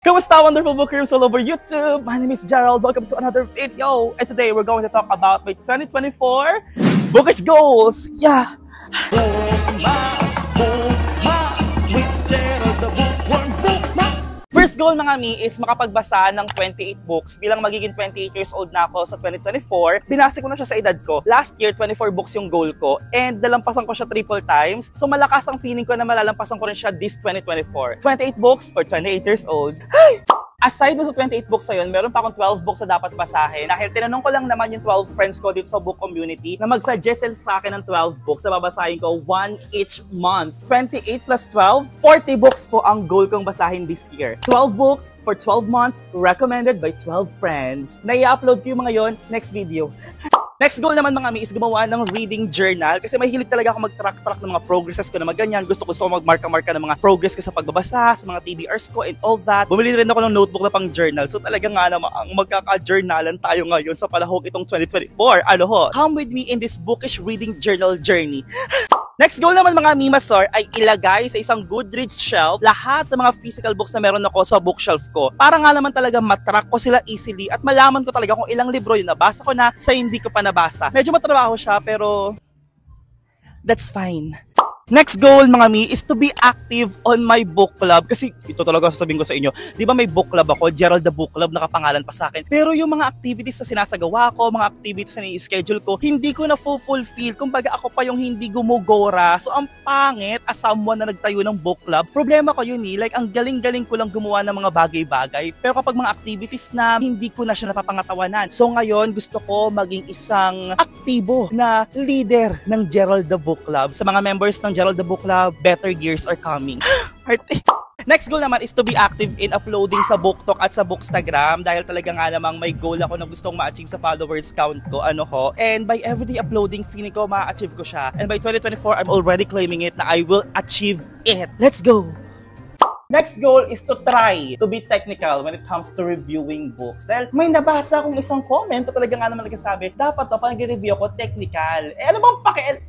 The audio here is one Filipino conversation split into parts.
Kamusta, wonderful bookers all over YouTube? My name is Gerald. Welcome to another video. And today we're going to talk about my 2024 bookish goals. Yeah. First goal mga mi is makapagbasa ng 28 books. Bilang magiging 28 years old na ako sa 2024, binasa ko na siya sa edad ko. Last year, 24 books yung goal ko and nalampasan ko siya triple times. So malakas ang feeling ko na malalampasan ko rin siya this 2024. 28 books for 28 years old. Aside mo sa 28 books na yun, meron pa akong 12 books na dapat basahin. Dahil tinanong ko lang naman yung 12 friends ko dito sa book community na mag-suggest sa akin ng 12 books na babasahin ko 1 each month. 28 plus 12, 40 books po ang goal kong basahin this year. 12 books for 12 months, recommended by 12 friends. Na-i-upload ko yung mga yon next video. Next goal naman mga mi is gumawa ng reading journal kasi mahilig talaga ako mag-track ng mga progresses ko na ganyan. Gusto ko mag-marka-marka ng mga progress ko sa pagbabasa, sa mga TBRs ko and all that. Bumili rin ako ng notebook na pang journal. So talaga nga naman ang magkaka-journalan tayo ngayon sa palahok itong 2024. Ano ho? Come with me in this bookish reading journal journey. Next goal naman mga Mimasor ay ilagay sa isang Goodreads shelf lahat ng mga physical books na meron ako sa bookshelf ko. Para nga naman talaga matrack ko sila easily at malaman ko talaga kung ilang libro yung nabasa ko na sa hindi ko pa nabasa. Medyo matrabaho siya pero that's fine. Next goal mga mi is to be active on my book club. Kasi ito talaga sasabihin ko sa inyo. Di ba may book club ako, Gerald the Book Club, nakapangalan pa sa akin. Pero yung mga activities na sinasagawa ko, mga activities na i-schedule ko, hindi ko na fulfill. Kumbaga ako pa yung hindi gumugora. So ang pangit as someone na nagtayo ng book club. Problema ko yun like ang galing-galing ko lang gumawa ng mga bagay-bagay. Pero kapag mga activities na hindi ko na siya napapangatawanan. So ngayon gusto ko maging isang aktibo na leader ng Gerald the Book Club. Sa mga members ng Gerald the Book Club, better years are coming. Next goal naman is to be active in uploading sa BookTok at sa Bookstagram dahil talaga nga namang may goal ako na gustong ma-achieve sa followers count ko, And by everyday uploading, feeling ko ma-achieve ko siya. And by 2024, I'm already claiming it na I will achieve it. Let's go! Next goal is to try to be technical when it comes to reviewing books. Dahil may nabasa akong isang comment na talaga nga naman nagsasabi, dapat pag nag-review ako technical. Ano bang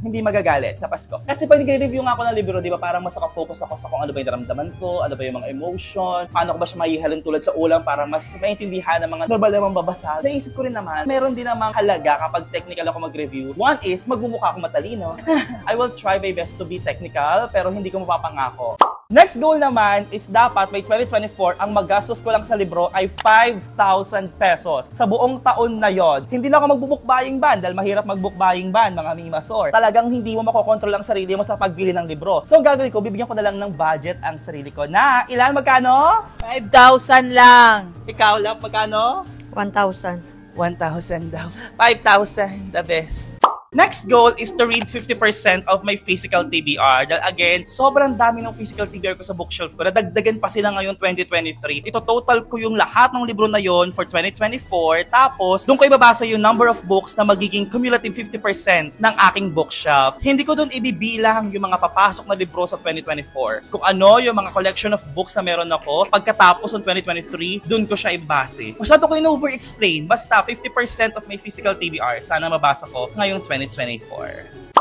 hindi magagalit sa Pasko. Kasi pag nag-review nga ako ng libro, di ba, parang mas nakafocus ako sa kung ano ba yung naramdaman ko, ano ba yung mga emotion, paano ko ba siya maihalin tulad sa ulam para mas maintindihan ng mga normal namang babasa. Naisip ko rin naman, meron din namang halaga kapag technical ako mag-review. One is, magmumukha ako matalino. I will try my best to be technical, pero hindi ko mapapangako. Next goal naman is dapat by 2024, ang magastos ko lang sa libro ay 5,000 pesos. Sa buong taon na yon. Hindi na ako mag-book buying ban dahil mahirap mag-book buying ban, mga Mimasor. Talagang hindi mo makokontrol ang sarili mo sa pagbili ng libro. So, ang gagawin ko, bibigyan ko na lang ng budget ang sarili ko na ilan, magkano? 5,000 lang. Ikaw lang, magkano? 1,000. 1,000 daw. 5,000, the best. Next goal is to read 50% of my physical TBR. Dahil again, sobrang dami ng physical TBR ko sa bookshelf ko. Nadagdagan pa sila ngayon 2023. Ito total ko yung lahat ng libro na yon for 2024. Tapos, doon ko ibabasa yung number of books na magiging cumulative 50% ng aking bookshelf. Hindi ko doon ibibilang yung mga papasok na libro sa 2024. Kung ano yung mga collection of books na meron ako, pagkatapos ng 2023, doon ko siya ibase. Masyado ko in-over-explain. Basta 50% of my physical TBR, sana mabasa ko ngayong 2024.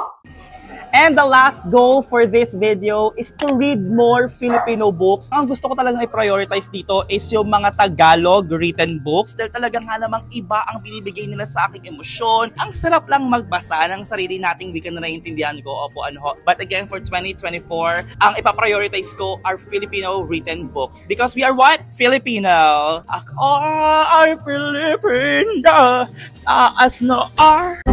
And the last goal for this video is to read more Filipino books. Ang gusto ko talagang i-prioritize dito is yung mga Tagalog written books dahil talagang nga namang iba ang binibigay nila sa aking emosyon. Ang sarap lang magbasa ng sarili nating wika na naiintindihan ko. Opo, But again, for 2024, ang ipaprioritize ko are Filipino written books. Because we are what? Filipino. Ako ay Filipino. As no are.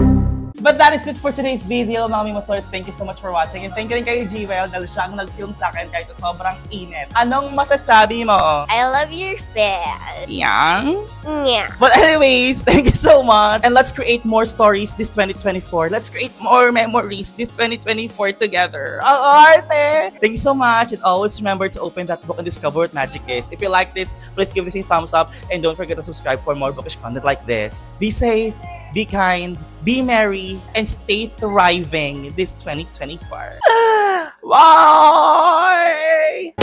But that is it for today's video, mga Mimasor. Thank you so much for watching. And thank you rin kay Jewel dahil siya ang nag-film sa akin kahit sobrang init. Anong masasabi mo? I love your face. Yang? Yeah. But anyways, thank you so much. And let's create more stories this 2024. Let's create more memories this 2024 together. Ang arte! Thank you so much. And always remember to open that book and discover what magic is. If you like this, please give this a thumbs up. And don't forget to subscribe for more bookish content like this. Be safe. Be kind, be merry, and stay thriving this 2024. Bye!